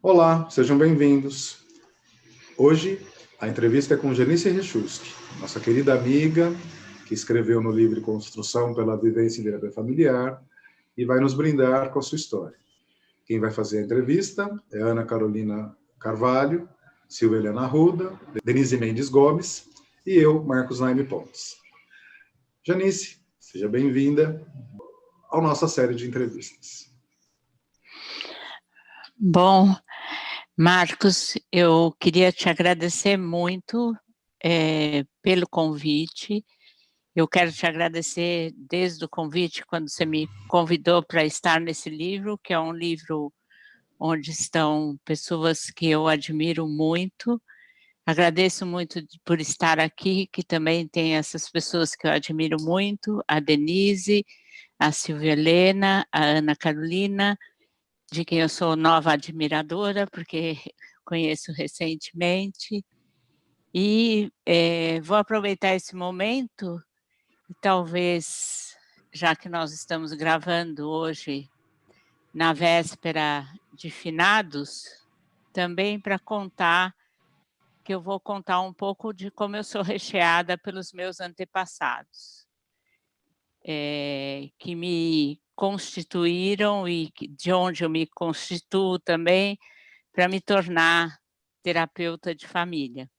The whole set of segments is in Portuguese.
Olá, sejam bem-vindos. Hoje, a entrevista é com Janice Rechuski, nossa querida amiga, que escreveu no livro Construção pela Vivência Direta Familiar e vai nos brindar com a sua história. Quem vai fazer a entrevista é Ana Carolina Carvalho, Silvia Helena Arruda, Denise Mendes Gomes e eu, Marcos Naime Pontes. Janice, seja bem-vinda à nossa série de entrevistas. Bom, Marcos, eu queria te agradecer muito pelo convite. Eu quero te agradecer desde o convite, quando você me convidou para estar nesse livro, que é um livro onde estão pessoas que eu admiro muito. Agradeço muito por estar aqui, que também tem essas pessoas que eu admiro muito, a Denise, a Silvia Helena, a Ana Carolina, de quem eu sou nova admiradora, porque conheço recentemente. E vou aproveitar esse momento e talvez, já que nós estamos gravando hoje, na véspera de finados, também para contar, que eu vou contar um pouco de como eu sou recheada pelos meus antepassados, que me constituíram e de onde eu me constituo também para me tornar terapeuta de família.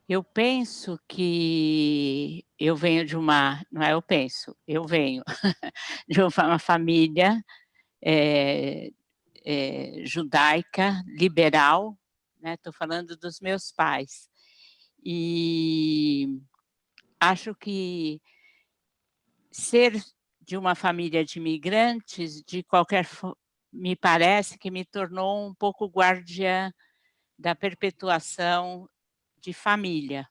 Eu penso que eu venho de uma... Não é eu penso, eu venho de uma família judaica, liberal, né? Estou falando dos meus pais. E acho que ser de uma família de imigrantes, de qualquer forma, me parece que me tornou um pouco guardiã da perpetuação de família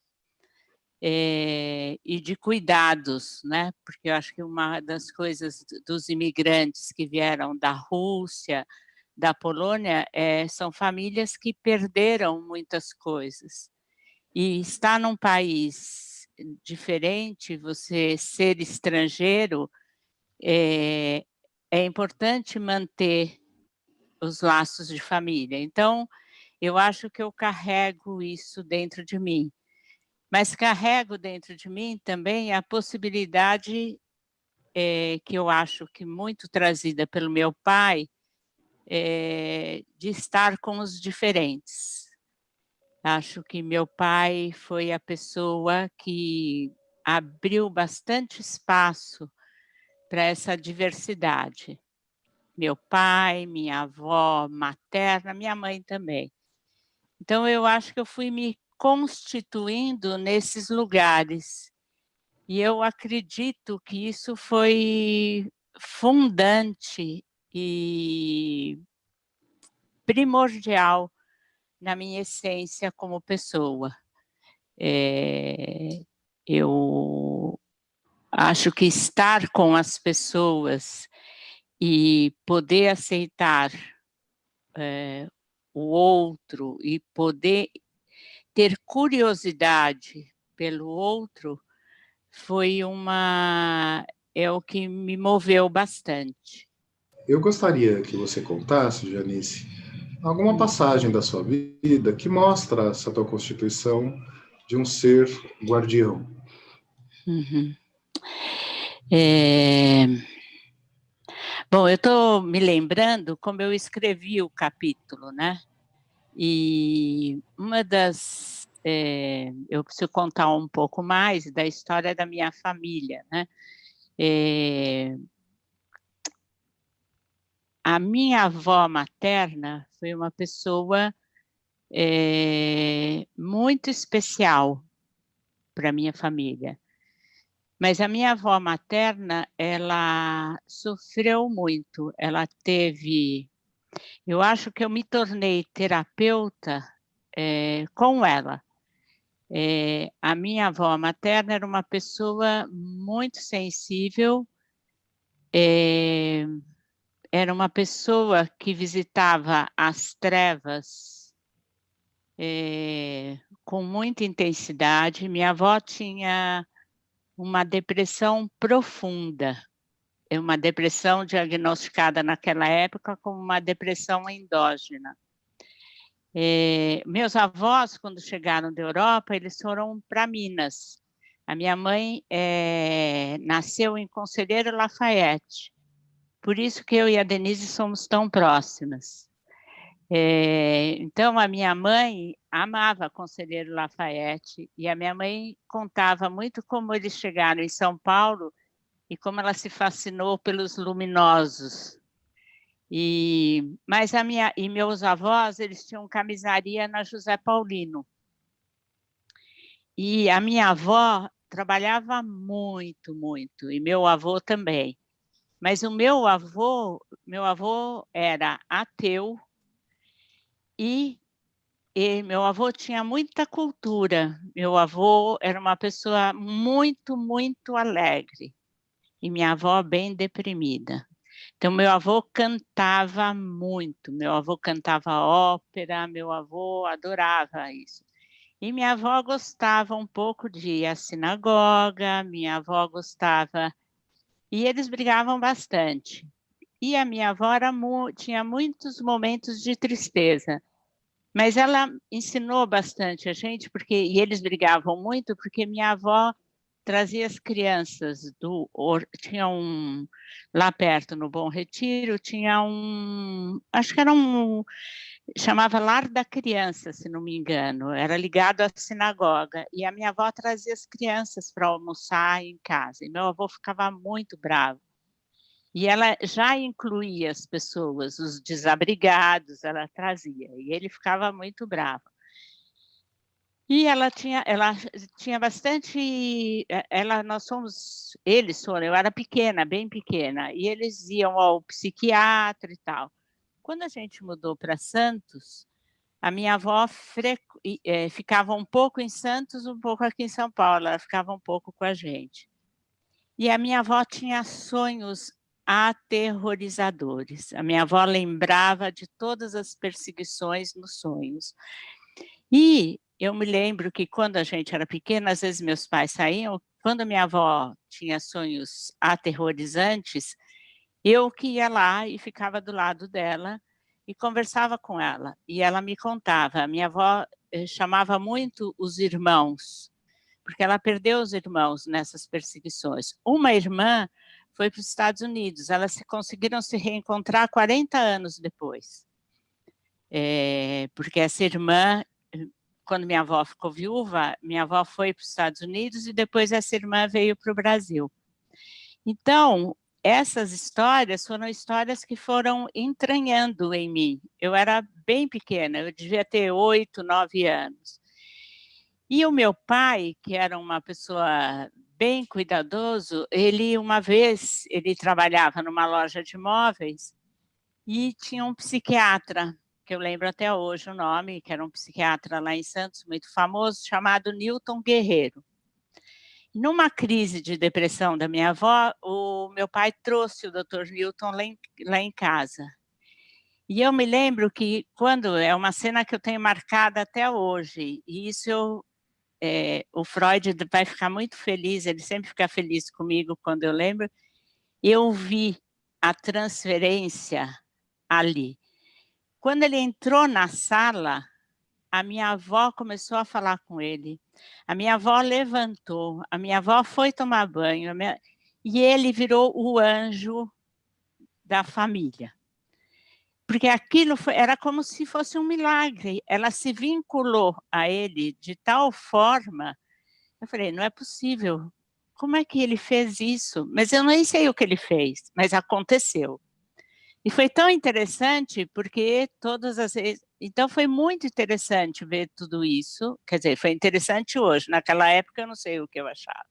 e de cuidados, né? Porque eu acho que uma das coisas dos imigrantes que vieram da Rússia, da Polônia, são famílias que perderam muitas coisas. E estar num país diferente, você ser estrangeiro, é importante manter os laços de família. Então, eu acho que eu carrego isso dentro de mim. Mas carrego dentro de mim também a possibilidade, que eu acho que muito trazida pelo meu pai, de estar com os diferentes. Acho que meu pai foi a pessoa que abriu bastante espaço para essa diversidade. Meu pai, minha avó materna, minha mãe também. Então, eu acho que eu fui me constituindo nesses lugares. E eu acredito que isso foi fundante e primordial na minha essência como pessoa. Eu acho que estar com as pessoas e poder aceitar o outro e poder ter curiosidade pelo outro é o que me moveu bastante. Eu gostaria que você contasse, Janice, alguma passagem da sua vida que mostra essa tua constituição de um ser guardião. Uhum. Bom, eu estou me lembrando como eu escrevi o capítulo, né? E eu preciso contar um pouco mais da história da minha família, né? A minha avó materna foi uma pessoa muito especial para a minha família. Mas a minha avó materna, ela sofreu muito. Ela teve... Eu acho que eu me tornei terapeuta com ela. A minha avó materna era uma pessoa muito sensível, era uma pessoa que visitava as trevas com muita intensidade. Minha avó tinha uma depressão profunda uma depressão diagnosticada naquela época como uma depressão endógena. Meus avós, quando chegaram da Europa, eles foram para Minas. A minha mãe nasceu em Conselheiro Lafayette, por isso que eu e a Denise somos tão próximas. Então, a minha mãe amava Conselheiro Lafayette, e a minha mãe contava muito como eles chegaram em São Paulo e como ela se fascinou pelos luminosos. Mas meus avós, eles tinham camisaria na José Paulino. E a minha avó trabalhava muito, muito, e meu avô também. Mas o meu avô era ateu e meu avô tinha muita cultura. Meu avô era uma pessoa muito, muito alegre. E minha avó bem deprimida. Então, meu avô cantava muito, meu avô cantava ópera, meu avô adorava isso. E minha avó gostava um pouco de ir à sinagoga, minha avó gostava... E eles brigavam bastante. E a minha avó tinha muitos momentos de tristeza, mas ela ensinou bastante a gente, e eles brigavam muito, porque minha avó trazia as crianças tinha lá perto no Bom Retiro, tinha acho que era chamava Lar da Criança, se não me engano, era ligado à sinagoga, e a minha avó trazia as crianças para almoçar em casa, e meu avô ficava muito bravo. E ela já incluía as pessoas, os desabrigados, ela trazia, e ele ficava muito bravo. E ela tinha bastante... Eles foram, eu era pequena, bem pequena, e eles iam ao psiquiatra e tal. Quando a gente mudou para Santos, a minha avó ficava um pouco em Santos, um pouco aqui em São Paulo, ela ficava um pouco com a gente. E a minha avó tinha sonhos aterrorizadores. A minha avó lembrava de todas as perseguições nos sonhos. E eu me lembro que quando a gente era pequena, às vezes meus pais saíam, quando minha avó tinha sonhos aterrorizantes, eu que ia lá e ficava do lado dela e conversava com ela. E ela me contava, a minha avó chamava muito os irmãos, porque ela perdeu os irmãos nessas perseguições. Uma irmã foi para os Estados Unidos, elas conseguiram se reencontrar 40 anos depois. Porque essa irmã, quando minha avó ficou viúva, minha avó foi para os Estados Unidos e depois essa irmã veio para o Brasil. Então, essas histórias foram histórias que foram entranhando em mim. Eu era bem pequena, eu devia ter 8, 9 anos. E o meu pai, que era uma pessoa bem cuidadoso, uma vez, ele trabalhava numa loja de móveis e tinha um psiquiatra, que eu lembro até hoje o nome, que era um psiquiatra lá em Santos, muito famoso, chamado Newton Guerreiro. Numa crise de depressão da minha avó, o meu pai trouxe o Dr. Newton lá em casa. E eu me lembro que é uma cena que eu tenho marcada até hoje, e isso o Freud vai ficar muito feliz, ele sempre fica feliz comigo quando eu lembro. Eu vi a transferência ali. Quando ele entrou na sala, a minha avó começou a falar com ele. A minha avó levantou, a minha avó foi tomar banho, e ele virou o anjo da família. Porque aquilo era como se fosse um milagre. Ela se vinculou a ele de tal forma. Eu falei, não é possível. Como é que ele fez isso? Mas eu nem sei o que ele fez, mas aconteceu. E foi tão interessante, porque todas as vezes... Então, foi muito interessante ver tudo isso. Quer dizer, foi interessante hoje. Naquela época, eu não sei o que eu achava.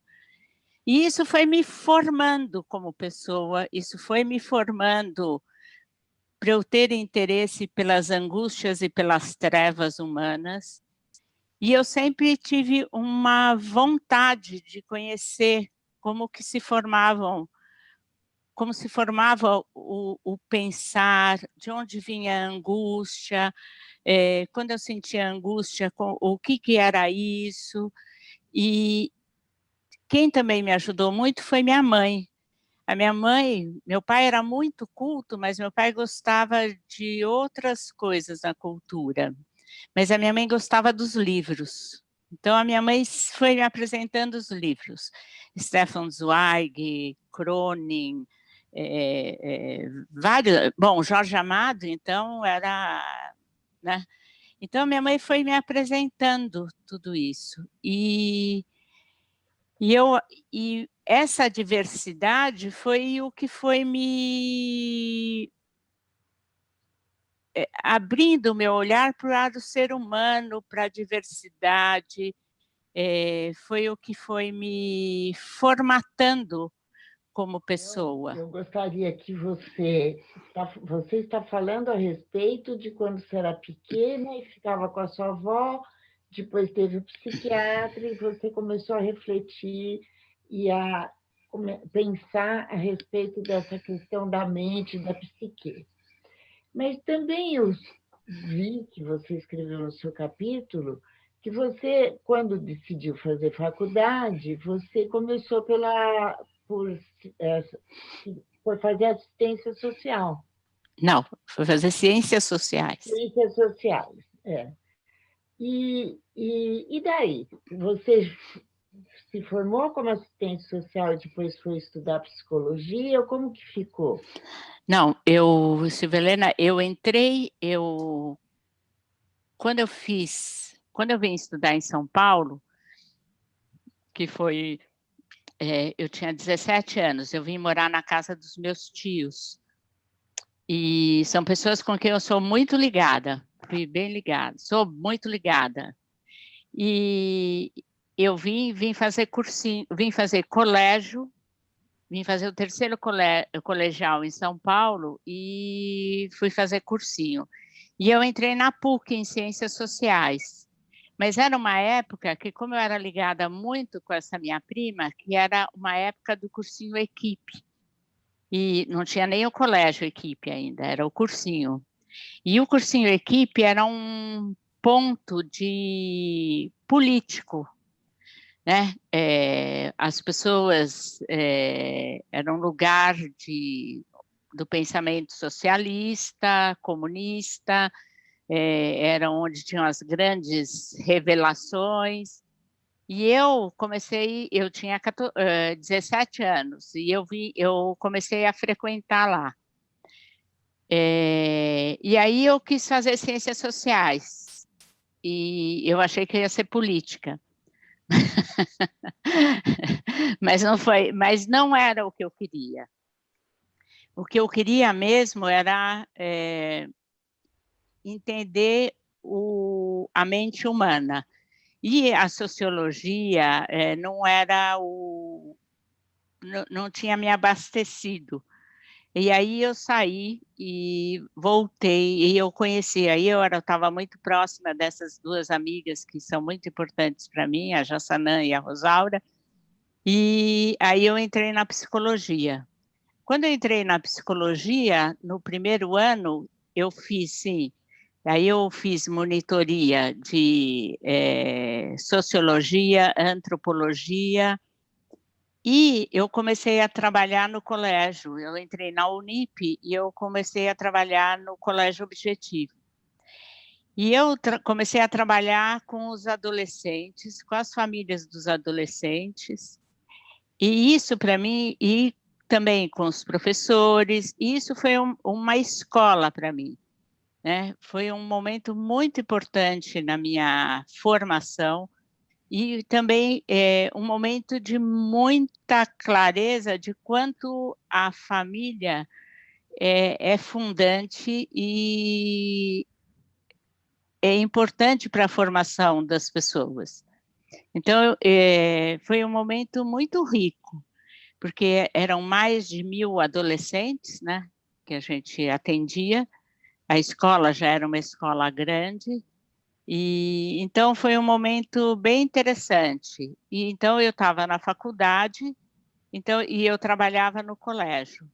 E isso foi me formando como pessoa, isso foi me formando para eu ter interesse pelas angústias e pelas trevas humanas. E eu sempre tive uma vontade de conhecer como se formava o pensar, de onde vinha a angústia, quando eu sentia angústia, o que era isso. E quem também me ajudou muito foi minha mãe. A minha mãe, meu pai era muito culto, mas meu pai gostava de outras coisas na cultura. Mas a minha mãe gostava dos livros. Então, a minha mãe foi me apresentando os livros. Stefan Zweig, Cronin, vários. Bom, Jorge Amado, então, era... Né? Então, minha mãe foi me apresentando tudo isso. E essa diversidade foi o que foi me abrindo o meu olhar para o lado ser humano, para a diversidade, foi o que foi me formatando como pessoa. Eu gostaria que você está falando a respeito de quando você era pequena e ficava com a sua avó, depois teve o psiquiatra e você começou a refletir e a pensar a respeito dessa questão da mente, da psique. Mas também eu vi que você escreveu no seu capítulo que você, quando decidiu fazer faculdade, você começou por fazer assistência social. Não, foi fazer ciências sociais. Ciências sociais, é. E daí? Você se formou como assistente social e depois foi estudar psicologia? Ou como que ficou? Não, Silvelena, quando eu vim estudar em São Paulo, que foi, eu tinha 17 anos, eu vim morar na casa dos meus tios, e são pessoas com quem eu sou muito ligada, fui bem ligada, sou muito ligada, e eu vim fazer cursinho, vim fazer colégio, vim fazer o terceiro colegial em São Paulo e fui fazer cursinho. E eu entrei na PUC em Ciências Sociais. Mas era uma época que, como eu era ligada muito com essa minha prima, que era uma época do cursinho Equipe. E não tinha nem o colégio Equipe ainda, era o cursinho. E o cursinho Equipe era um ponto de político, né? As pessoas eram um lugar do pensamento socialista, comunista, era onde tinham as grandes revelações. E eu tinha 17 anos, e eu comecei a frequentar lá. E aí eu quis fazer ciências sociais, e eu achei que ia ser política. Mas não era o que eu queria. O que eu queria mesmo era entender a mente humana. E a sociologia não tinha me abastecido. E aí eu saí e voltei, e eu conheci, aí eu estava muito próxima dessas duas amigas que são muito importantes para mim, a Jassanã e a Rosaura, e aí eu entrei na psicologia. Quando eu entrei na psicologia, no primeiro ano, eu fiz, sim, aí eu fiz monitoria de sociologia, antropologia, e eu comecei a trabalhar no colégio. Eu entrei na Unip e eu comecei a trabalhar no Colégio Objetivo. E eu comecei a trabalhar com os adolescentes, com as famílias dos adolescentes. E isso para mim, e também com os professores, isso foi uma escola para mim, né? Foi um momento muito importante na minha formação, e também um momento de muita clareza de quanto a família é fundante e é importante para a formação das pessoas. Então, foi um momento muito rico, porque eram mais de 1.000 adolescentes, né, que a gente atendia, a escola já era uma escola grande, e então foi um momento bem interessante. E então eu estava na faculdade, e eu trabalhava no colégio.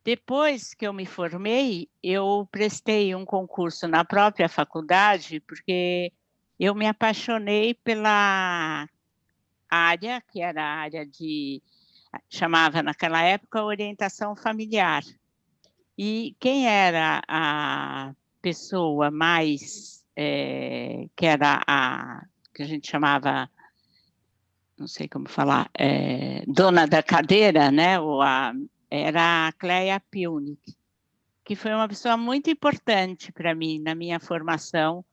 Depois que eu me formei, eu prestei um concurso na própria faculdade, porque eu me apaixonei pela área, que era a área de chamava naquela época orientação familiar. E quem era a pessoa mais, que era que a gente chamava, não sei como falar, dona da cadeira, né? Era a Cleia Pilnik, que foi uma pessoa muito importante para mim, na minha formação.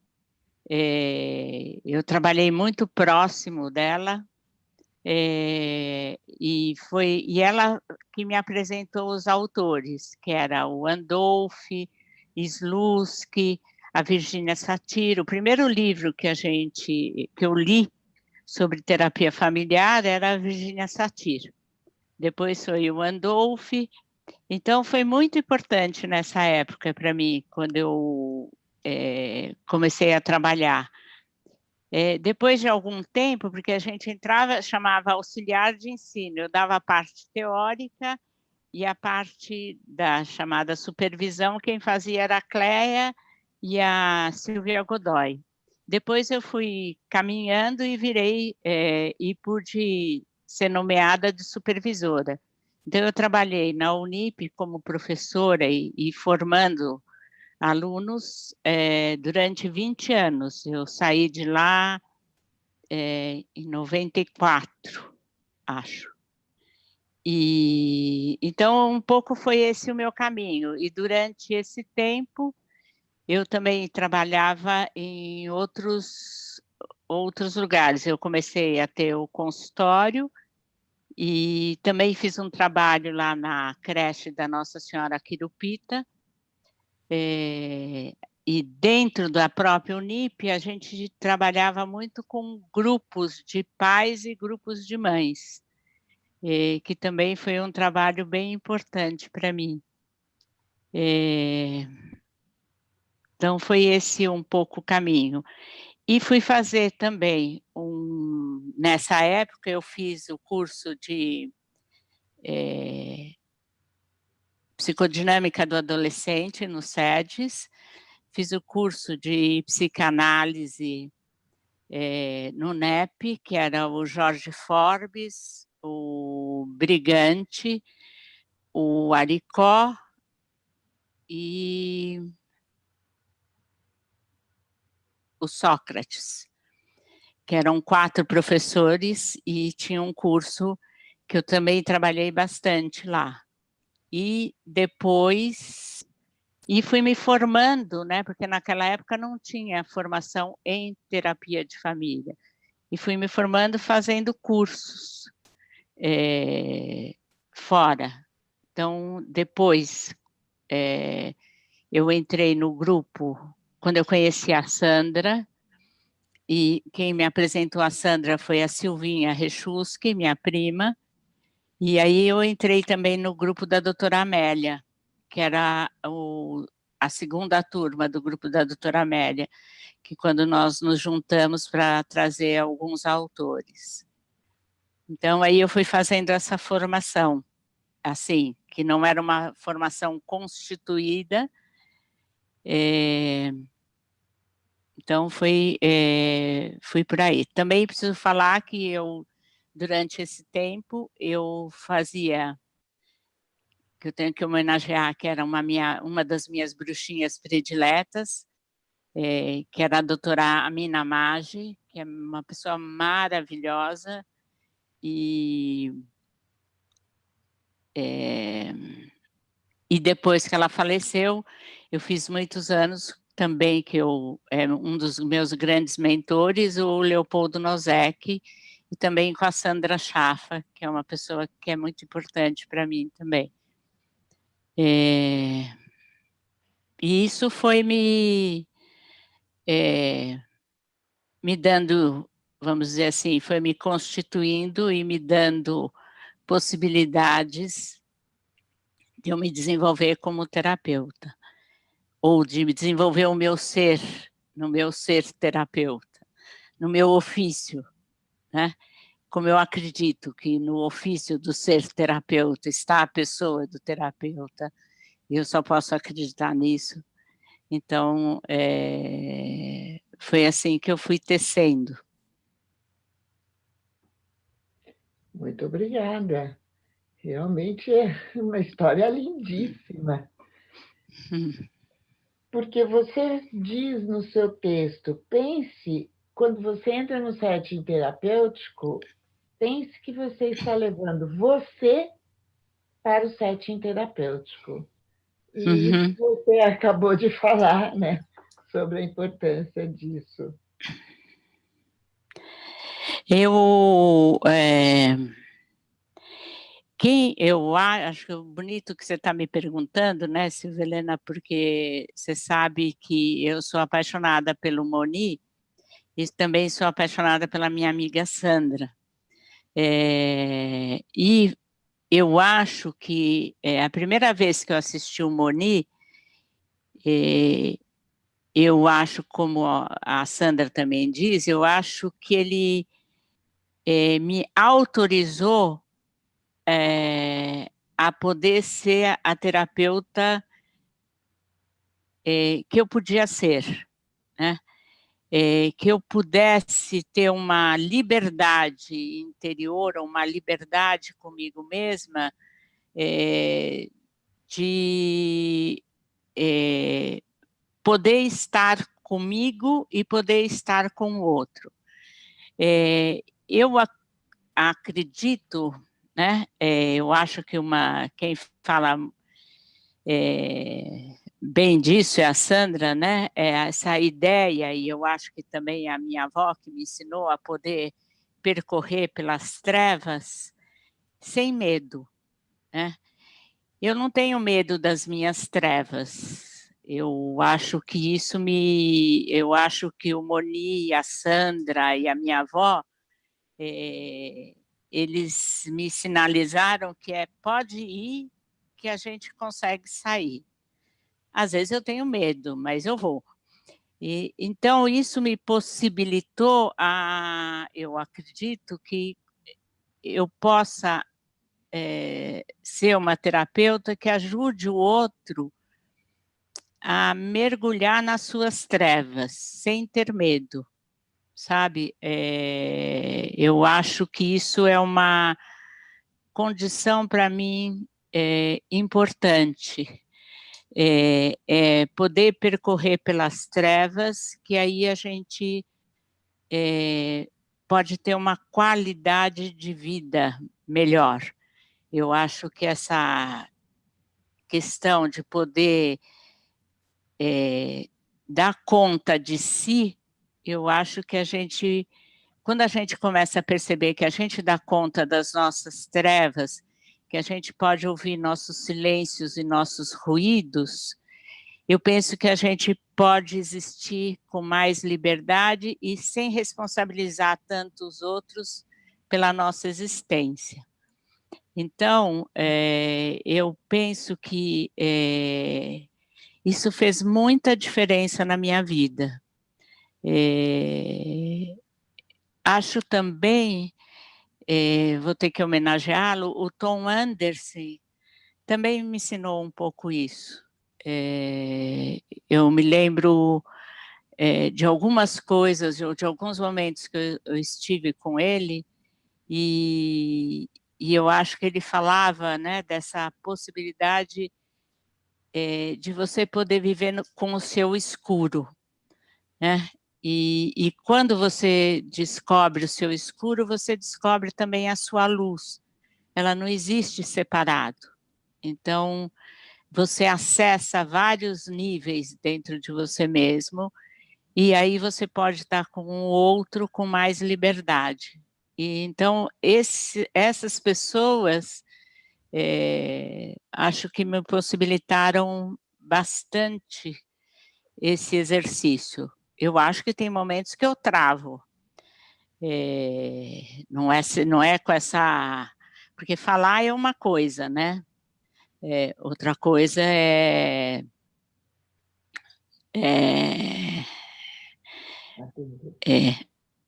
Eu trabalhei muito próximo dela, e ela que me apresentou os autores, que era o Andolfi, Slutsky, a Virginia Satir. O primeiro livro que eu li sobre terapia familiar era a Virginia Satir. Depois foi o Andolfi. Então, foi muito importante nessa época para mim, quando eu comecei a trabalhar. Depois de algum tempo, porque a gente entrava, chamava auxiliar de ensino, eu dava a parte teórica e a parte da chamada supervisão, quem fazia era a Cleia e a Silvia Godoy. Depois eu fui caminhando e e pude ser nomeada de supervisora. Então, eu trabalhei na Unip como professora e formando alunos durante 20 anos. Eu saí de lá em 94, acho. Então, um pouco foi esse o meu caminho. E durante esse tempo, eu também trabalhava em outros lugares. Eu comecei a ter o consultório e também fiz um trabalho lá na creche da Nossa Senhora Quirupita. E dentro da própria Unip, a gente trabalhava muito com grupos de pais e grupos de mães, que também foi um trabalho bem importante para mim. Então, foi esse um pouco o caminho. E fui fazer também, nessa época, eu fiz o curso de psicodinâmica do adolescente no SEDES, fiz o curso de psicanálise no NEP, que era o Jorge Forbes, o Brigante, o Aricó e o Sócrates, que eram 4 professores e tinha um curso que eu também trabalhei bastante lá. E depois... E fui me formando, né? Porque naquela época não tinha formação em terapia de família. E fui me formando fazendo cursos fora. Então, depois, eu entrei no grupo, quando eu conheci a Sandra, e quem me apresentou a Sandra foi a Silvinha Rechuski, minha prima, e aí eu entrei também no grupo da doutora Amélia, que era a segunda turma do grupo da doutora Amélia, que quando nós nos juntamos para trazer alguns autores. Então, aí eu fui fazendo essa formação, assim, que não era uma formação constituída, então fui por aí. Também preciso falar que eu, durante esse tempo, eu fazia, que eu tenho que homenagear, que era uma das minhas bruxinhas prediletas, que era a doutora Amina Maggi, que é uma pessoa maravilhosa, e depois que ela faleceu, eu fiz muitos anos também, que um dos meus grandes mentores, o Leopoldo Nozek, e também com a Sandra Schaffer, que é uma pessoa que é muito importante para mim também. E isso foi me dando, vamos dizer assim, foi me constituindo e me dando possibilidades de eu me desenvolver como terapeuta, ou de me desenvolver o meu ser, no meu ser terapeuta, no meu ofício, né? Como eu acredito que no ofício do ser terapeuta está a pessoa do terapeuta, eu só posso acreditar nisso. Então, foi assim que eu fui tecendo. Muito obrigada. Realmente é uma história lindíssima. Porque você diz no seu texto, pense, quando você entra no setting terapêutico, pense que você está levando você para o setting terapêutico. E isso você acabou de falar, né? Sobre a importância disso. Eu acho que é bonito que você está me perguntando, né, Silvia Helena, porque você sabe que eu sou apaixonada pelo Moni e também sou apaixonada pela minha amiga Sandra. E eu acho que a primeira vez que eu assisti o Moni, eu acho, como a Sandra também diz, eu acho que ele me autorizou a poder ser a terapeuta que eu podia ser, né? Que eu pudesse ter uma liberdade interior, uma liberdade comigo mesma, de poder estar comigo e poder estar com o outro. Eu acredito, né? Eu acho que quem fala bem disso é a Sandra, né? Essa ideia, e eu acho que também a minha avó que me ensinou a poder percorrer pelas trevas sem medo, né? Eu não tenho medo das minhas trevas. Eu acho que eu acho que o Moni, a Sandra e a minha avó, eles me sinalizaram que pode ir, que a gente consegue sair. Às vezes eu tenho medo, mas eu vou. Então, isso me possibilitou, eu acredito que eu possa ser uma terapeuta que ajude o outro a mergulhar nas suas trevas, sem ter medo, sabe? Eu acho que isso é uma condição para mim importante. Poder percorrer pelas trevas, que aí a gente pode ter uma qualidade de vida melhor. Eu acho que essa questão de poder dar conta de si, eu acho que quando a gente começa a perceber que a gente dá conta das nossas trevas, que a gente pode ouvir nossos silêncios e nossos ruídos, eu penso que a gente pode existir com mais liberdade e sem responsabilizar tanto os outros pela nossa existência. Então, eu penso que isso fez muita diferença na minha vida. Acho também, vou ter que homenageá-lo, o Tom Anderson também me ensinou um pouco isso. Eu me lembro de algumas coisas, de alguns momentos que eu estive com ele, e eu acho que ele falava, né, dessa possibilidade de você poder viver com o seu escuro, né? E quando você descobre o seu escuro, você descobre também a sua luz. Ela não existe separado. Então, você acessa vários níveis dentro de você mesmo, e aí você pode estar com o outro com mais liberdade. E então, essas pessoas acho que me possibilitaram bastante esse exercício. Eu acho que tem momentos que eu travo. Não é com essa... Porque falar é uma coisa, né? Outra coisa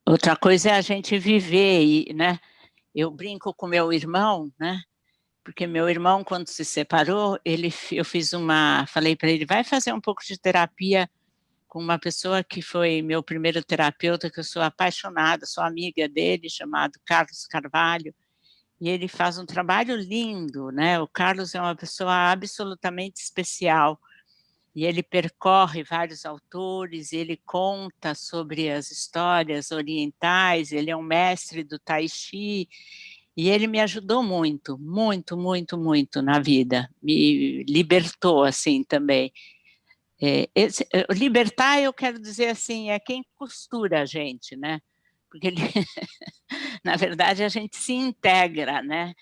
outra coisa é a gente viver, né? Eu brinco com meu irmão, né? Porque meu irmão, quando se separou, falei para ele, vai fazer um pouco de terapia com uma pessoa que foi meu primeiro terapeuta, que eu sou apaixonada, sou amiga dele, chamado Carlos Carvalho, e ele faz um trabalho lindo, né? O Carlos é uma pessoa absolutamente especial, e ele percorre vários autores, ele conta sobre as histórias orientais, ele é um mestre do Tai Chi, e ele me ajudou muito, muito, muito, muito na vida, me libertou, assim, também. Libertar, eu quero dizer assim, é quem costura a gente, né? Porque ele, na verdade, a gente se integra, né?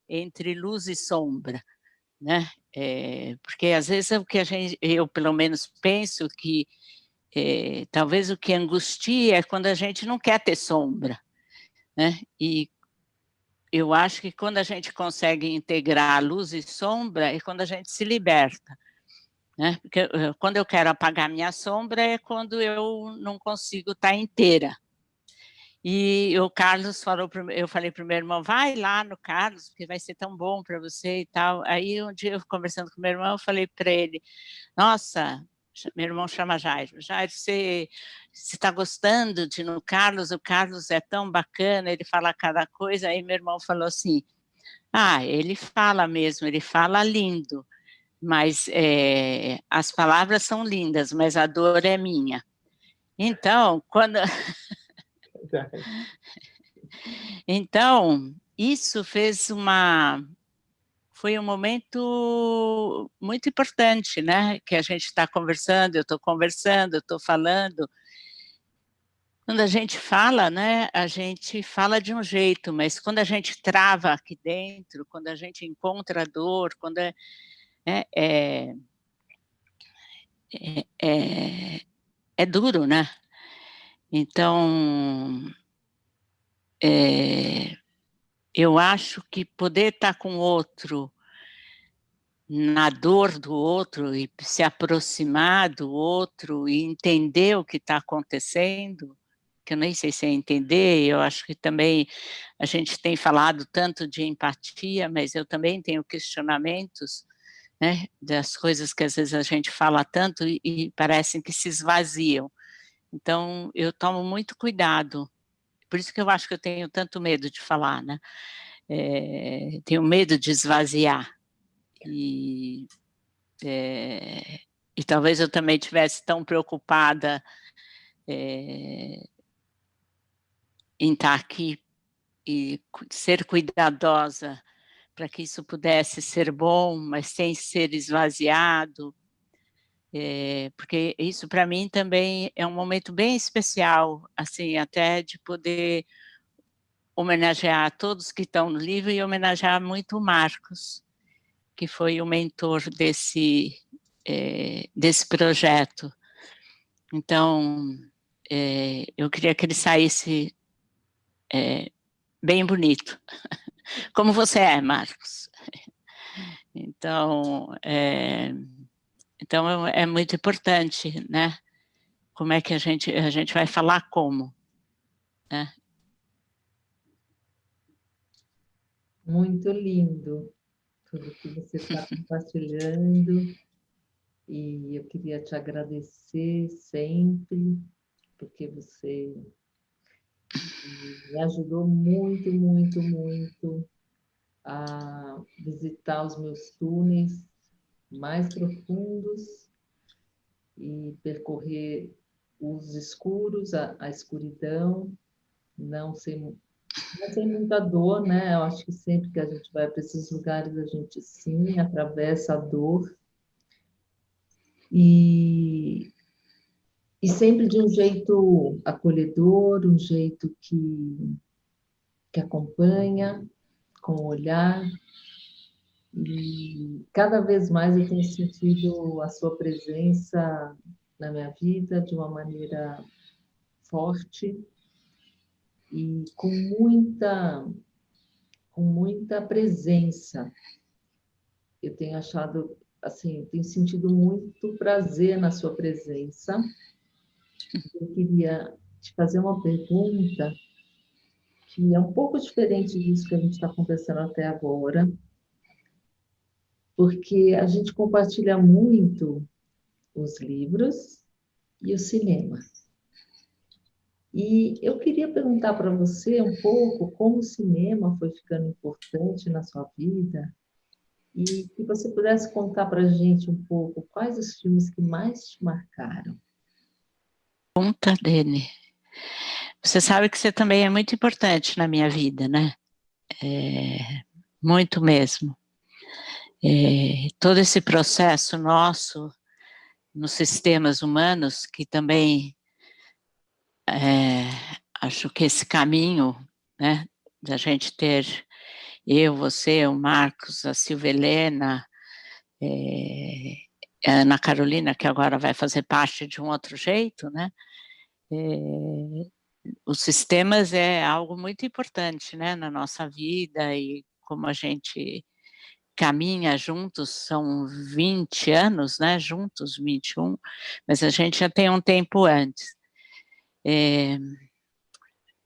Entre luz e sombra, né? Porque às vezes o que eu pelo menos penso que talvez o que angustia é quando a gente não quer ter sombra, né? E eu acho que quando a gente consegue integrar luz e sombra é quando a gente se liberta, né? Porque quando eu quero apagar minha sombra é quando eu não consigo estar inteira. E o Carlos falou, eu falei para o meu irmão, vai lá no Carlos, porque vai ser tão bom para você e tal. Aí um dia eu conversando com meu irmão, eu falei para ele, nossa, meu irmão chama Jairo, Jairo, você está gostando de ir no Carlos? O Carlos é tão bacana, ele fala cada coisa. Aí meu irmão falou assim, ele fala mesmo, ele fala lindo, mas as palavras são lindas, mas a dor é minha. Então, Então, isso foi um momento muito importante, né? Que a gente está conversando, eu estou falando. Quando a gente fala, né? A gente fala de um jeito, mas quando a gente trava aqui dentro, quando a gente encontra a dor, quando é duro, né? Então, eu acho que poder estar com o outro, na dor do outro, e se aproximar do outro, e entender o que está acontecendo, que eu nem sei se é entender, eu acho que também a gente tem falado tanto de empatia, mas eu também tenho questionamentos, né, das coisas que às vezes a gente fala tanto e parecem que se esvaziam. Então, eu tomo muito cuidado. Por isso que eu acho que eu tenho tanto medo de falar, né? Tenho medo de esvaziar. E talvez eu também tivesse tão preocupada em estar aqui e ser cuidadosa para que isso pudesse ser bom, mas sem ser esvaziado, porque isso para mim também é um momento bem especial, assim, até de poder homenagear todos que estão no livro e homenagear muito o Marcos, que foi o mentor desse projeto. Então, eu queria que ele saísse bem bonito, como você é, Marcos. Então, é muito importante, né? Como é que a gente vai falar como, né? Muito lindo tudo que você está compartilhando, e eu queria te agradecer sempre, porque você me ajudou muito, muito, muito a visitar os meus túneis mais profundos e percorrer os escuros, a escuridão, não sem muita dor, né? Eu acho que sempre que a gente vai para esses lugares, a gente sim atravessa a dor. E sempre de um jeito acolhedor, um jeito que acompanha, com o olhar. E cada vez mais eu tenho sentido a sua presença na minha vida de uma maneira forte e com muita presença. Eu tenho achado, assim, tenho sentido muito prazer na sua presença. Eu queria te fazer uma pergunta que é um pouco diferente disso que a gente está conversando até agora, porque a gente compartilha muito os livros e o cinema. E eu queria perguntar para você um pouco como o cinema foi ficando importante na sua vida e que você pudesse contar para a gente um pouco quais os filmes que mais te marcaram. Pergunta dele. Você sabe que você também é muito importante na minha vida, né? Muito mesmo. Todo esse processo nosso nos sistemas humanos, que também acho que esse caminho, né, da gente ter eu, você, o Marcos, a Silvia Helena, a Ana Carolina, que agora vai fazer parte de um outro jeito, né? Os sistemas é algo muito importante, né, na nossa vida, e como a gente caminha juntos, são 20 anos, né, juntos, 21, mas a gente já tem um tempo antes.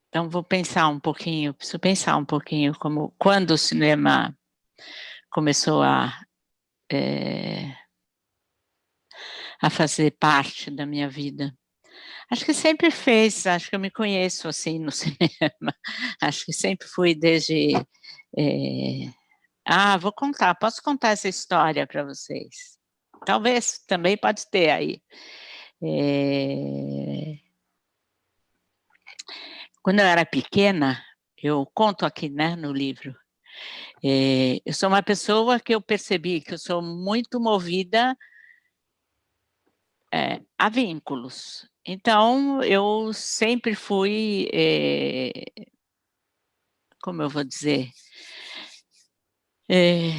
Então, vou pensar um pouquinho, preciso pensar um pouquinho quando o cinema começou a fazer parte da minha vida. Acho que sempre fez, acho que eu me conheço assim no cinema, acho que sempre fui desde... posso contar essa história para vocês. Talvez, também pode ter aí. Quando eu era pequena, eu conto aqui, né, no livro, eu sou uma pessoa que eu percebi que eu sou muito movida a vínculos. Então, eu sempre fui, como eu vou dizer,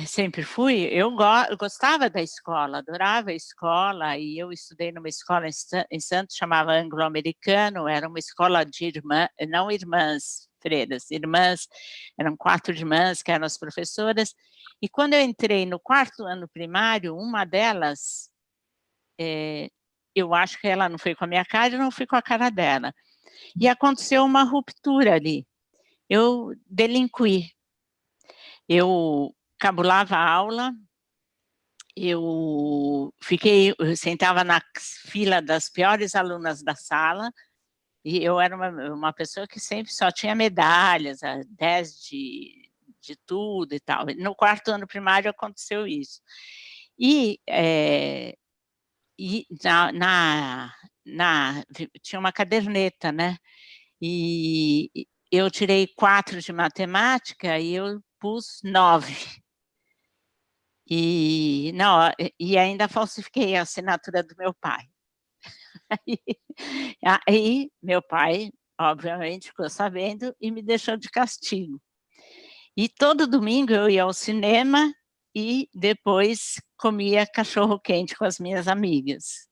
sempre fui, eu gostava da escola, adorava a escola, e eu estudei numa escola em Santos, chamava Anglo-Americano, era uma escola de irmãs, não irmãs freiras, irmãs, eram 4 irmãs que eram as professoras, e quando eu entrei no 4º ano primário, uma delas, eu acho que ela não foi com a minha cara, eu não fui com a cara dela, e aconteceu uma ruptura ali, eu delinqui, eu cabulava a aula, eu sentava na fila das piores alunas da sala, e eu era uma pessoa que sempre só tinha medalhas, 10 de tudo e tal. No 4º ano primário aconteceu isso. E tinha uma caderneta, né? E eu tirei 4 de matemática e eu pus 9. E ainda falsifiquei a assinatura do meu pai. Aí meu pai, obviamente, ficou sabendo e me deixou de castigo. E todo domingo eu ia ao cinema e depois comia cachorro-quente com as minhas amigas.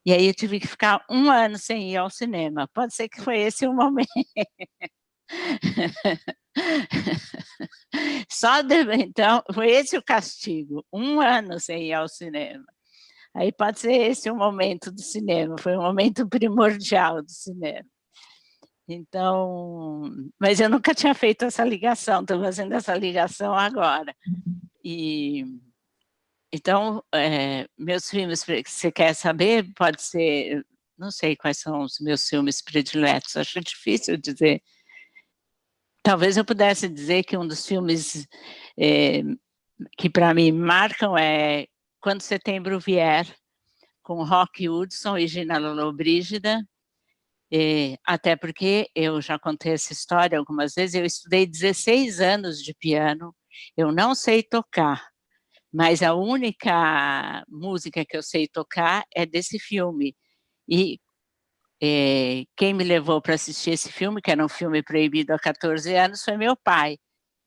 E aí eu tive que ficar 1 ano sem ir ao cinema. Pode ser que foi esse o momento. Então, foi esse o castigo, 1 ano sem ir ao cinema. Aí pode ser esse o momento do cinema, foi um momento primordial do cinema. Então, mas eu nunca tinha feito essa ligação, estou fazendo essa ligação agora. Então, meus filmes, que você quer saber, pode ser, não sei quais são os meus filmes prediletos, acho difícil dizer. Talvez eu pudesse dizer que um dos filmes que para mim marcam é Quando Setembro Vier, com Rock Hudson e Gina Lollobrigida, até porque eu já contei essa história algumas vezes, eu estudei 16 anos de piano, eu não sei tocar, mas a única música que eu sei tocar é desse filme, e quem me levou para assistir esse filme, que era um filme proibido há 14 anos, foi meu pai.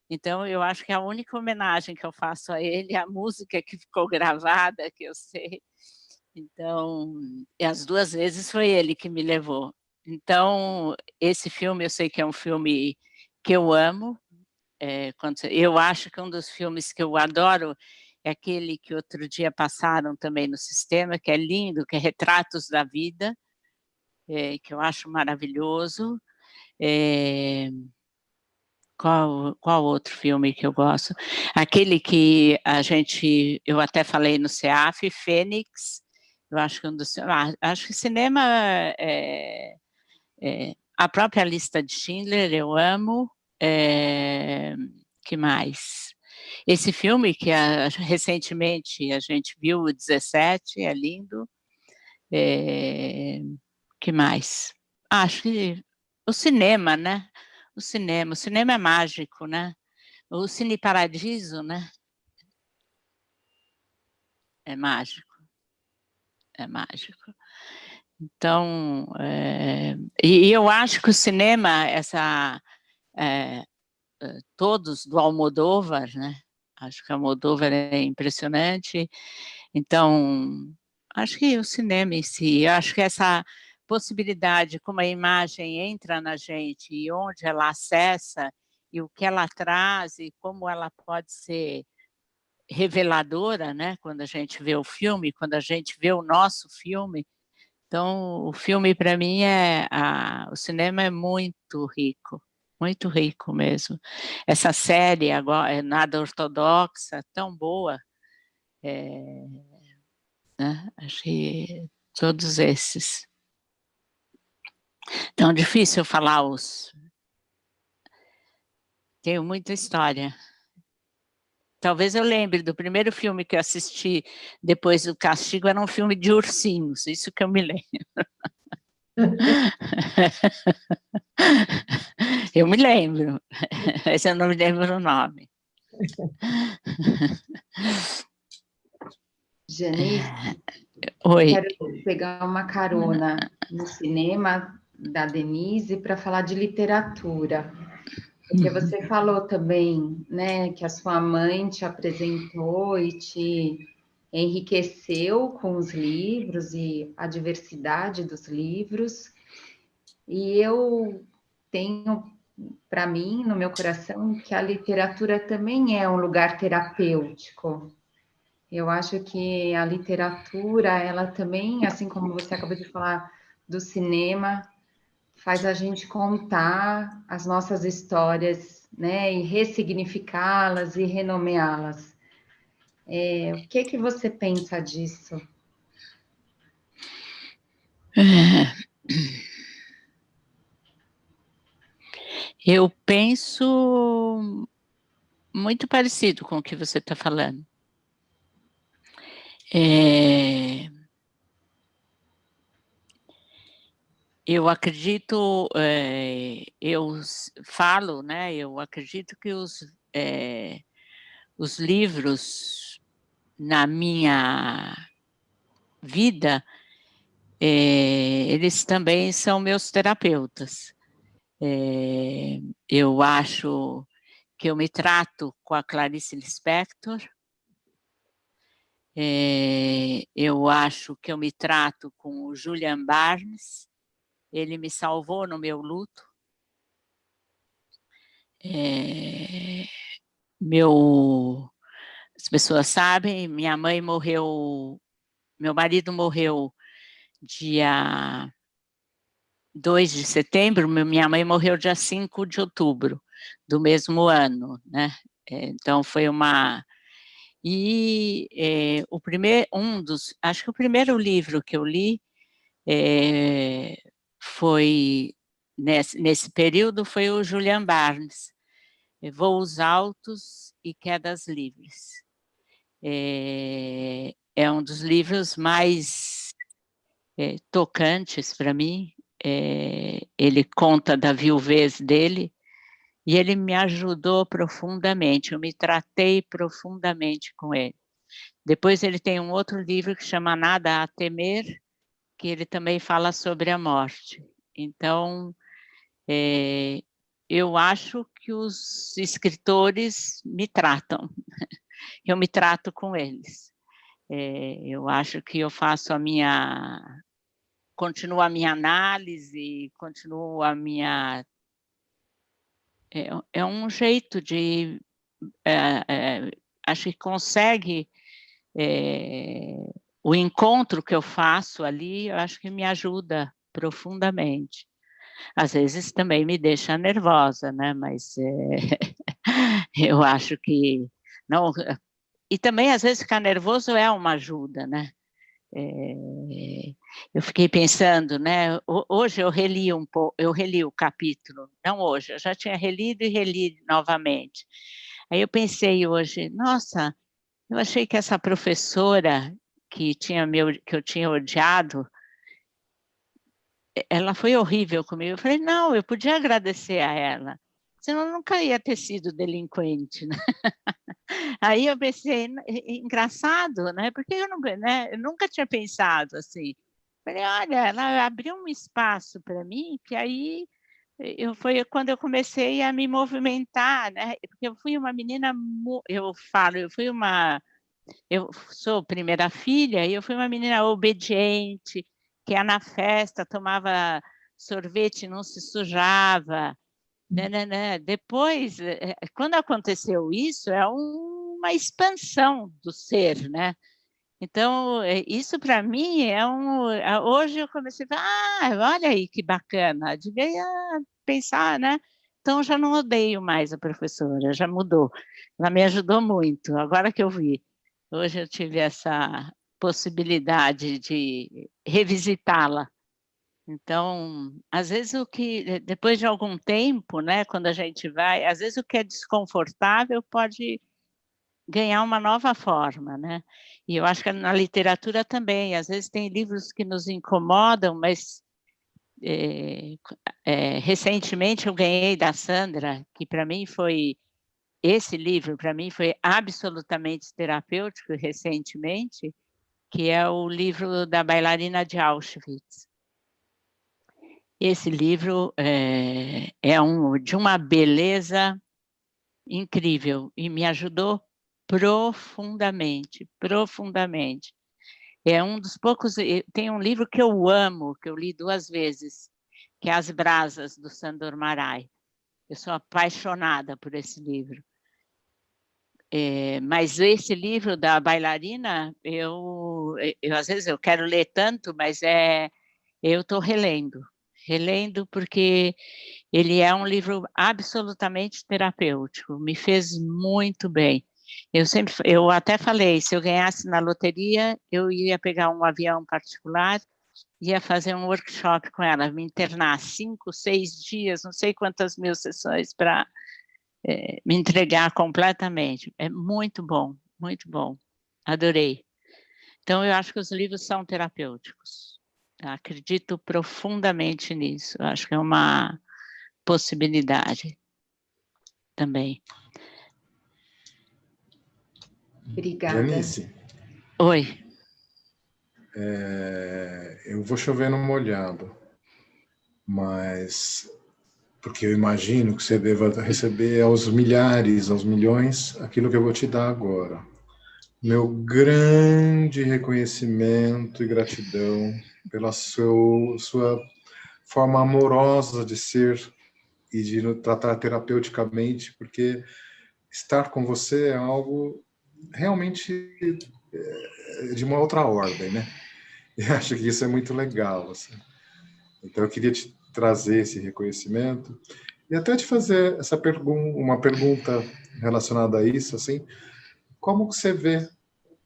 Então, eu acho que a única homenagem que eu faço a ele é a música que ficou gravada, que eu sei. Então, e as 2 vezes foi ele que me levou. Então, esse filme eu sei que é um filme que eu amo. Eu acho que um dos filmes que eu adoro é aquele que outro dia passaram também no sistema, que é lindo, que é Retratos da Vida, que eu acho maravilhoso. Qual outro filme que eu gosto? Aquele que eu até falei no CEAF, Fênix, eu acho que acho que cinema a própria Lista de Schindler eu amo. Que mais? Esse filme que recentemente a gente viu, o 17, é lindo. Que mais? Acho que o cinema, né? O cinema é mágico, né? O Cine Paradiso, né? É mágico. Então, e eu acho que o cinema, todos do Almodóvar, né? Acho que o Almodóvar é impressionante. Então, acho que o cinema em si, eu acho que essa possibilidade, como a imagem entra na gente e onde ela acessa e o que ela traz e como ela pode ser reveladora, né? Quando a gente vê o filme, quando a gente vê o nosso filme. Então, o filme, para mim, o cinema é muito rico mesmo. Essa série, agora, Nada Ortodoxa, tão boa, né? Achei todos esses. Tão difícil falar Tenho muita história. Talvez eu lembre do primeiro filme que eu assisti depois do Castigo, era um filme de ursinhos, isso que eu me lembro. Eu me lembro, mas eu não me lembro o nome. Janice, Oi. quero pegar uma carona no cinema da Denise para falar de literatura. Porque você falou também, né, que a sua mãe te apresentou e te enriqueceu com os livros e a diversidade dos livros. E eu tenho para mim, no meu coração, que a literatura também é um lugar terapêutico. Eu acho que a literatura, ela também, assim como você acabou de falar do cinema, faz a gente contar as nossas histórias, né, e ressignificá-las e renomeá-las. O que você pensa disso? Eu penso muito parecido com o que você está falando. Eu acredito, eu falo, né? Eu acredito que os livros na minha vida, eles também são meus terapeutas. Eu acho que eu me trato com a Clarice Lispector. Eu acho que eu me trato com o Julian Barnes. Ele me salvou no meu luto. As pessoas sabem, minha mãe morreu, meu marido morreu dia 2 de setembro, minha mãe morreu dia 5 de outubro do mesmo ano, né? Então foi uma... E acho que o primeiro livro que eu li foi, nesse período, foi o Julian Barnes, Voos Altos e Quedas Livres. É um dos livros mais tocantes para mim. Ele conta da viuvez dele e ele me ajudou profundamente, eu me tratei profundamente com ele. Depois ele tem um outro livro que chama Nada a Temer, que ele também fala sobre a morte. Então, eu acho que os escritores me tratam, eu me trato com eles. Eu acho que eu faço continuo a minha análise, continuo a minha... É um jeito de... acho que consegue... o encontro que eu faço ali, eu acho que me ajuda profundamente. Às vezes também me deixa nervosa, né? Mas eu acho que... não. E também, às vezes, ficar nervoso é uma ajuda, né? Eu fiquei pensando, né? Hoje eu reli um pouco, eu reli o capítulo, não hoje, eu já tinha relido e reli novamente. Aí eu pensei hoje, nossa, eu achei que essa professora que eu tinha odiado, ela foi horrível comigo. Eu falei, não, eu podia agradecer a ela, senão eu nunca ia ter sido delinquente, né? Aí eu pensei, engraçado, né? Porque eu nunca tinha pensado assim. Falei, olha, ela abriu um espaço para mim, que aí foi quando eu comecei a me movimentar, né? Porque eu fui uma menina, eu sou primeira filha e eu fui uma menina obediente, que ia na festa, tomava sorvete, não se sujava. Né. Depois, quando aconteceu isso, é uma expansão do ser, né? Então, isso para mim hoje eu comecei a falar, olha aí que bacana, devia pensar, né? Então, já não odeio mais a professora, já mudou. Ela me ajudou muito, agora que eu vi. Hoje eu tive essa possibilidade de revisitá-la. Então, às vezes depois de algum tempo, né, quando a gente vai, às vezes o que é desconfortável pode ganhar uma nova forma, né? E eu acho que na literatura também, às vezes tem livros que nos incomodam, mas recentemente eu ganhei da Sandra, que para mim esse livro para mim foi absolutamente terapêutico recentemente, que é o livro da bailarina de Auschwitz. Esse livro é de uma beleza incrível e me ajudou profundamente, profundamente. É um dos poucos... Tem um livro que eu amo, que eu li 2 vezes, que é As Brasas, do Sandor Márai. Eu sou apaixonada por esse livro. Mas esse livro da bailarina, às vezes eu quero ler tanto, mas eu estou relendo porque ele é um livro absolutamente terapêutico, me fez muito bem. Eu até falei, se eu ganhasse na loteria, eu ia pegar um avião particular, ia fazer um workshop com ela, me internar 5, 6 dias, não sei quantas mil sessões para me entregar completamente. É muito bom, adorei. Então, eu acho que os livros são terapêuticos. Acredito profundamente nisso. Acho que é uma possibilidade também. Obrigada. Janice. Oi. Eu vou chover no molhado, mas porque eu imagino que você deva receber aos milhares, aos milhões, aquilo que eu vou te dar agora. Meu grande reconhecimento e gratidão pela sua forma amorosa de ser e de nos tratar terapeuticamente, porque estar com você é algo realmente de uma outra ordem, né? Eu acho que isso é muito legal, assim. Então eu queria te trazer esse reconhecimento e até te fazer uma pergunta relacionada a isso, assim, como que você vê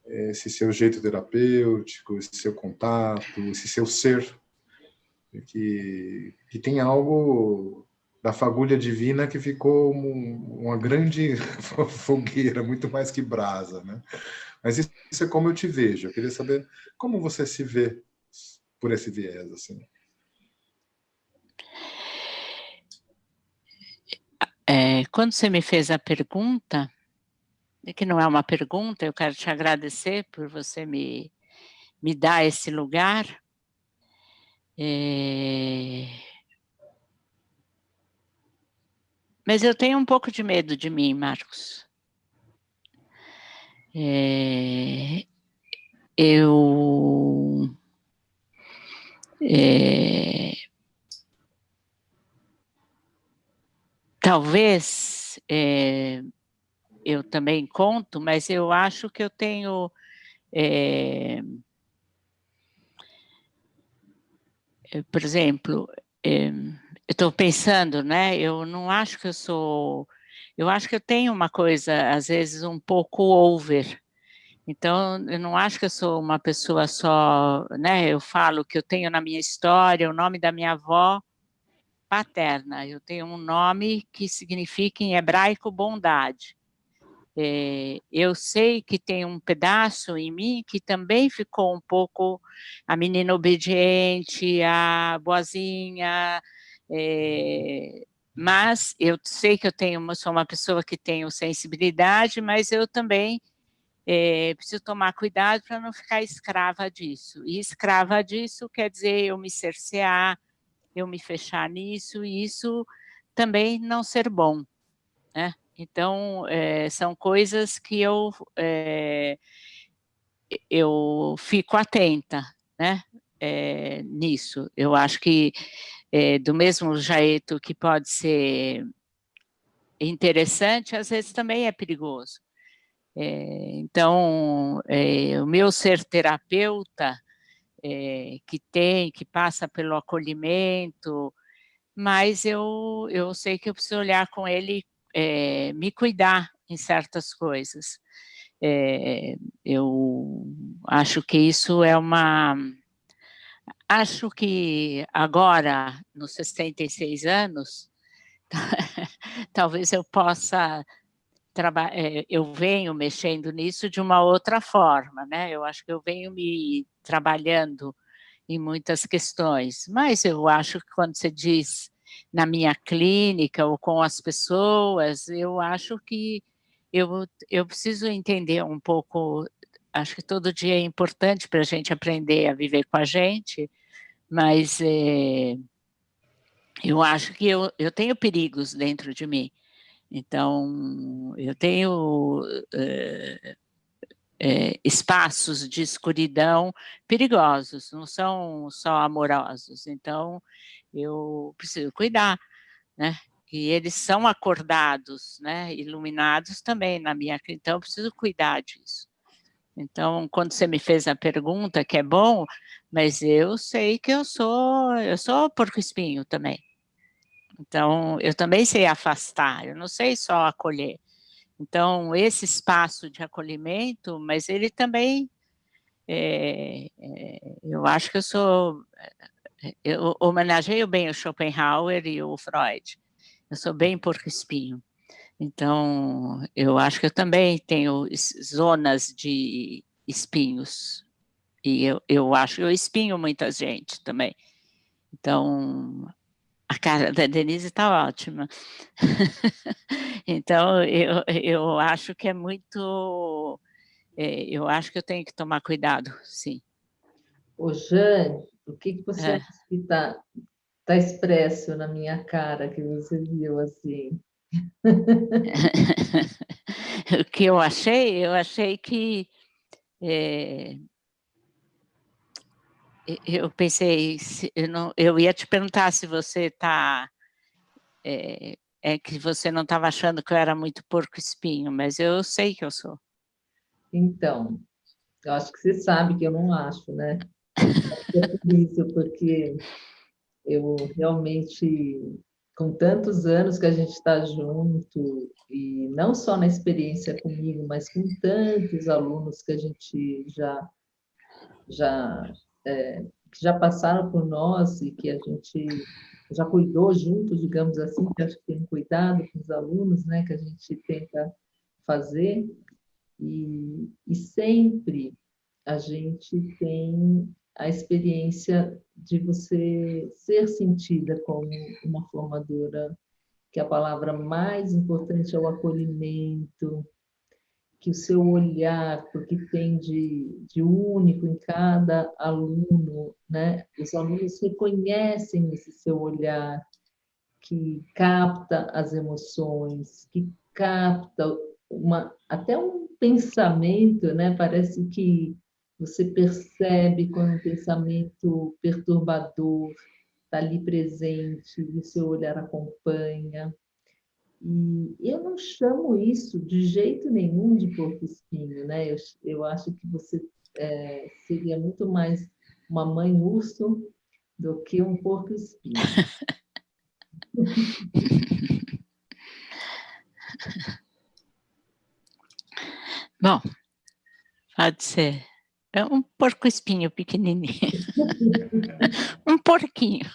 esse seu jeito terapêutico, esse seu contato, esse seu ser, que tem algo da fagulha divina que ficou uma grande fogueira, muito mais que brasa, né? Mas isso é como eu te vejo. Eu queria saber como você se vê por esse viés, assim. Quando você me fez a pergunta, que não é uma pergunta, eu quero te agradecer por você me dar esse lugar. Mas eu tenho um pouco de medo de mim, Marcos. Talvez eu também conto, mas eu acho que eu tenho... por exemplo, eu estou pensando, né? Eu não acho que eu sou... Eu acho que eu tenho uma coisa, às vezes, um pouco over. Então, eu não acho que eu sou uma pessoa só, né? Eu falo que eu tenho na minha história o nome da minha avó paterna. Eu tenho um nome que significa em hebraico bondade. Eu sei que tem um pedaço em mim que também ficou um pouco a menina obediente, a boazinha, mas eu sei que sou uma pessoa que tenho sensibilidade, mas eu também preciso tomar cuidado para não ficar escrava disso. E escrava disso quer dizer eu me cercear, eu me fechar nisso, e isso também não ser bom, né? Então, são coisas que eu fico atenta, né? Nisso. Eu acho que, do mesmo jeito que pode ser interessante, às vezes também é perigoso. Então, o meu ser terapeuta, que passa pelo acolhimento, mas eu sei que eu preciso olhar com ele, me cuidar em certas coisas. Eu acho que isso é acho que agora, nos 66 anos, talvez eu possa eu venho mexendo nisso de uma outra forma, né? Eu acho que eu venho me trabalhando em muitas questões, mas eu acho que quando você diz na minha clínica ou com as pessoas, eu acho que eu preciso entender um pouco, acho que todo dia é importante para a gente aprender a viver com a gente, mas eu acho que eu tenho perigos dentro de mim. Então, eu tenho espaços de escuridão perigosos, não são só amorosos. Então, eu preciso cuidar, né? E eles são acordados, né? Iluminados também na minha... Então, eu preciso cuidar disso. Então, quando você me fez a pergunta, que é bom, mas eu sei que eu sou porco-espinho também. Então, eu também sei afastar, eu não sei só acolher. Então, esse espaço de acolhimento, mas ele também, eu acho que eu homenageio bem o Schopenhauer e o Freud. Eu sou bem porco-espinho. Então, eu acho que eu também tenho zonas de espinhos. E eu acho que eu espinho muita gente também. Então, a cara da Denise está ótima. Então, eu acho que é muito... eu acho que eu tenho que tomar cuidado, sim. Ô, Jane, o que você acha que está expresso na minha cara, que você viu assim? O que eu achei que... eu pensei, eu ia te perguntar se você está... que você não estava achando que eu era muito porco-espinho, mas eu sei que eu sou. Então, eu acho que você sabe que eu não acho, né? É por isso, porque eu realmente, com tantos anos que a gente está junto, e não só na experiência comigo, mas com tantos alunos que a gente que já passaram por nós e que a gente já cuidou juntos, digamos assim, que acho que tem cuidado com os alunos, né, que a gente tenta fazer, e sempre a gente tem a experiência de você ser sentida como uma formadora, que a palavra mais importante é o acolhimento, que o seu olhar, porque tem de único em cada aluno, né? Os alunos reconhecem esse seu olhar, que capta as emoções, que capta até um pensamento, né? Parece que você percebe quando um pensamento perturbador está ali presente, e o seu olhar acompanha. E eu não chamo isso de jeito nenhum de porco-espinho, né? Eu acho que você seria muito mais uma mãe urso do que um porco-espinho. Bom, Pode ser. É um porco-espinho pequenininho. Um porquinho.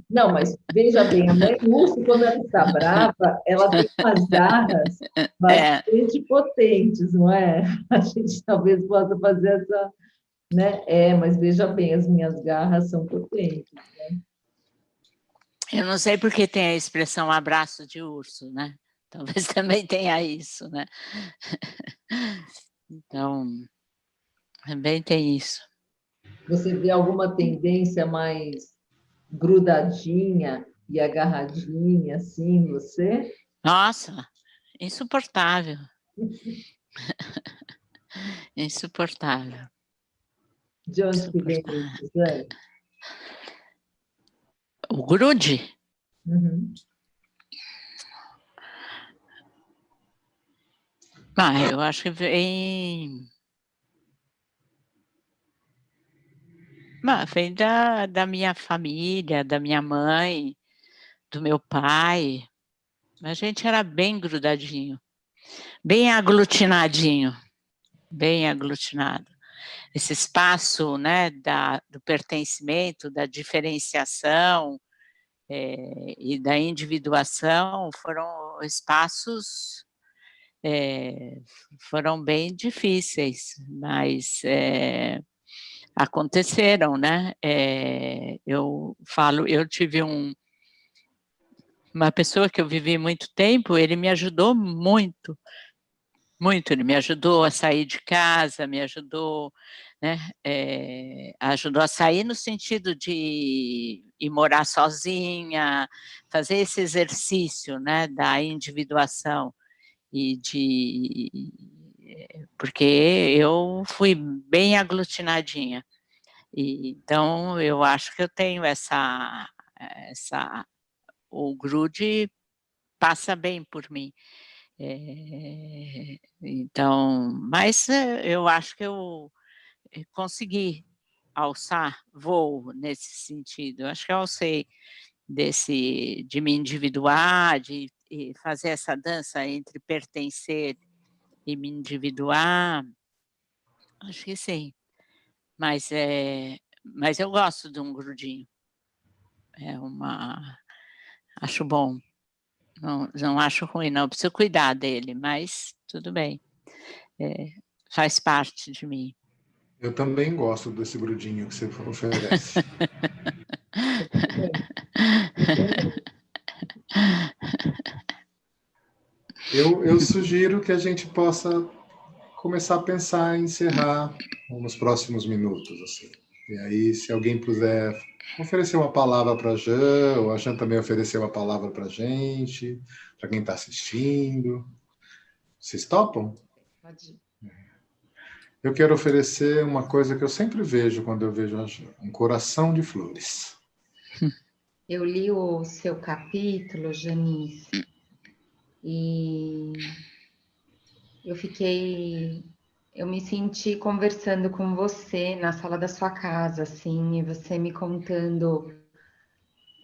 Não, mas veja bem, a mãe urso, quando ela está brava, ela tem umas garras bastante potentes, não é? A gente talvez possa fazer essa, né? Mas veja bem, as minhas garras são potentes, né? Eu não sei porque tem a expressão abraço de urso, né? Talvez também tenha isso, né? Então, também tem isso. Você vê alguma tendência mais grudadinha e agarradinha, assim, você? Nossa, insuportável. Insuportável. De onde que vem isso, Zé? O grude? Uhum. Eu acho que vem... Vem da minha família, da minha mãe, do meu pai. A gente era bem grudadinho, bem aglutinadinho, bem aglutinado. Esse espaço, né, do pertencimento, da diferenciação e da individuação foram espaços foram bem difíceis, mas aconteceram, né? Eu tive uma pessoa que eu vivi muito tempo, ele me ajudou muito, muito, ele me ajudou a sair de casa, me ajudou, né, ajudou a sair no sentido de ir morar sozinha, fazer esse exercício, né, da individuação, porque eu fui bem aglutinadinha, então eu acho que eu tenho o grude passa bem por mim. Então, mas eu acho que eu consegui alçar voo nesse sentido. Eu acho que eu alcei de me individuar, de fazer essa dança entre pertencer e me individuar. Acho que sim. Mas eu gosto de um grudinho. Acho bom. Não acho ruim, não. Preciso cuidar dele, mas tudo bem. Faz parte de mim. Eu também gosto desse grudinho que você oferece. Eu sugiro que a gente possa começar a pensar em encerrar nos próximos minutos, assim. E aí, se alguém puder oferecer uma palavra para a Jean, ou a Jean também oferecer uma palavra para a gente, para quem está assistindo. Vocês topam? Pode ir. Eu quero oferecer uma coisa que eu sempre vejo quando eu vejo a Jean, um coração de flores. Eu li o seu capítulo, Janice, e eu me senti conversando com você na sala da sua casa, assim, e você me contando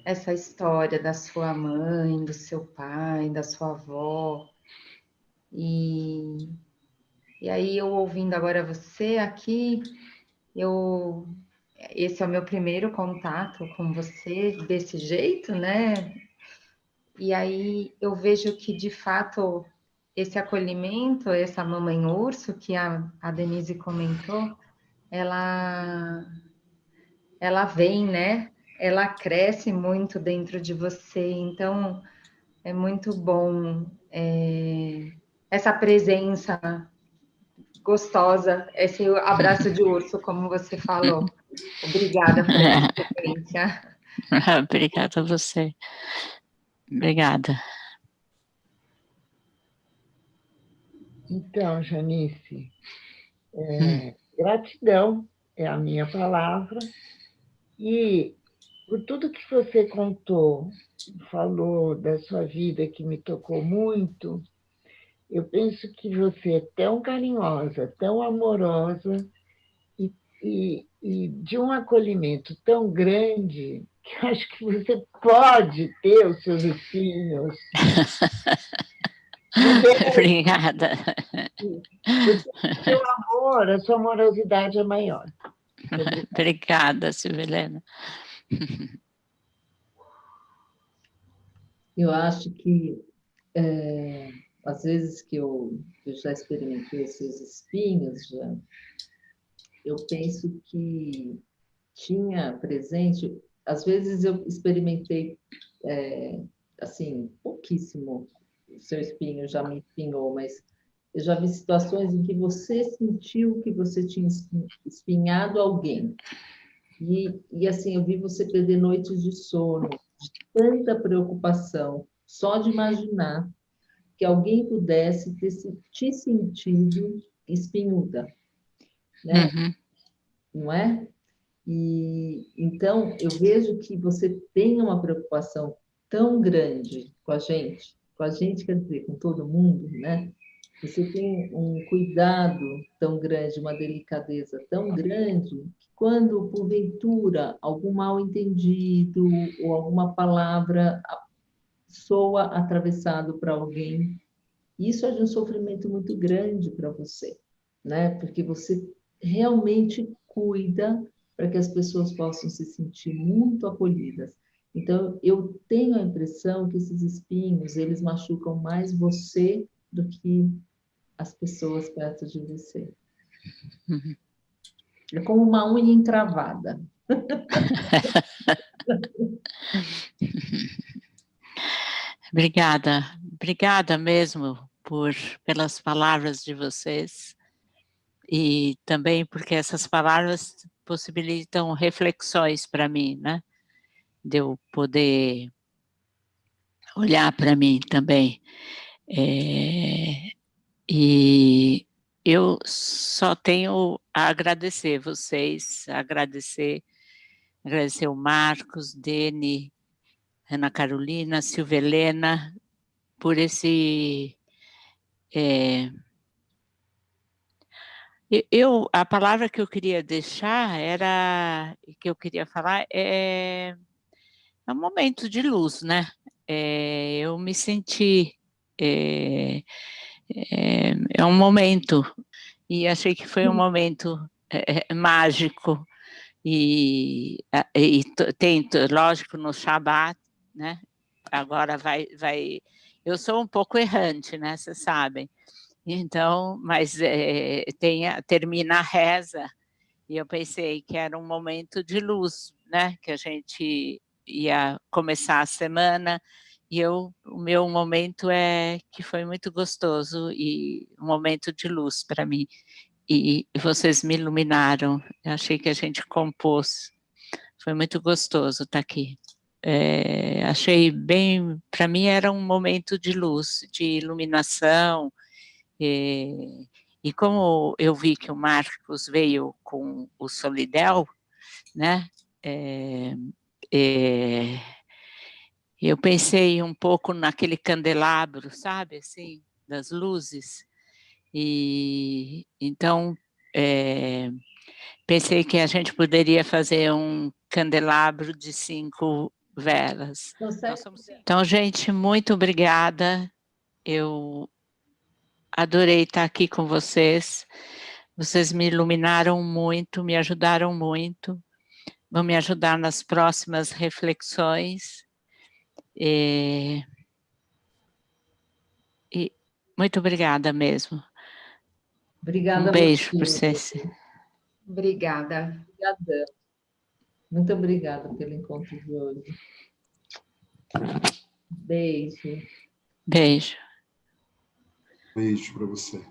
essa história da sua mãe, do seu pai, da sua avó. E aí, eu ouvindo agora você aqui, esse é o meu primeiro contato com você desse jeito, né? E aí eu vejo que, de fato, esse acolhimento, essa mamãe urso que a Denise comentou, ela vem, né? Ela cresce muito dentro de você, então é muito bom essa presença gostosa, esse abraço de urso, como você falou. Obrigada por essa experiência. Obrigada a você. Obrigada. Então, Janice, gratidão é a minha palavra. E por tudo que você contou, falou da sua vida que me tocou muito, eu penso que você é tão carinhosa, tão amorosa e de um acolhimento tão grande que eu acho que você pode ter os seus espinhos. Obrigada. O seu amor, a sua amorosidade é maior. Obrigada, Silvelena. Eu acho que, às vezes que eu já experimentei esses espinhos, eu penso que tinha presente, às vezes eu experimentei, assim, pouquíssimo, o seu espinho já me espinhou, mas eu já vi situações em que você sentiu que você tinha espinhado alguém. E assim, eu vi você perder noites de sono, de tanta preocupação, só de imaginar que alguém pudesse ter te sentido espinhuda, né? Uhum. Não é? E então eu vejo que você tem uma preocupação tão grande com a gente quer dizer, com todo mundo, né? Você tem um cuidado tão grande, uma delicadeza tão grande, que quando, porventura, algum mal-entendido ou alguma palavra soa atravessado para alguém, isso é de um sofrimento muito grande para você, né? Porque você realmente cuida para que as pessoas possam se sentir muito acolhidas. Então, eu tenho a impressão que esses espinhos, eles machucam mais você do que as pessoas perto de você. Uhum. É como uma unha encravada. Obrigada mesmo pelas palavras de vocês e também porque essas palavras possibilitam reflexões para mim, né? De eu poder olhar para mim também. E eu só tenho a agradecer vocês, agradecer o Marcos, Dene, Ana Carolina, Silvelena, por esse... a palavra que eu queria deixar que eu queria falar é um momento de luz, né? Eu me senti... é um momento, e achei que foi um momento mágico, tem, lógico, no Shabat, né? Agora eu sou um pouco errante, né? Vocês sabem. Então, mas termina a reza, e eu pensei que era um momento de luz, né? Que a gente ia começar a semana, e o meu momento que foi muito gostoso, e um momento de luz para mim. E vocês me iluminaram, eu achei que a gente compôs, foi muito gostoso estar aqui. Achei bem, para mim era um momento de luz, de iluminação, e como eu vi que o Marcos veio com o Solidel, né, eu pensei um pouco naquele candelabro, sabe, assim, das luzes, e então pensei que a gente poderia fazer um candelabro de 5 velas. Então, gente, muito obrigada. Eu adorei estar aqui com vocês. Vocês me iluminaram muito, me ajudaram muito. Vão me ajudar nas próximas reflexões. E muito obrigada mesmo. Obrigada. Um beijo para vocês. Obrigada. Obrigada. Muito obrigada pelo encontro de hoje. Beijo. Beijo. Beijo para você.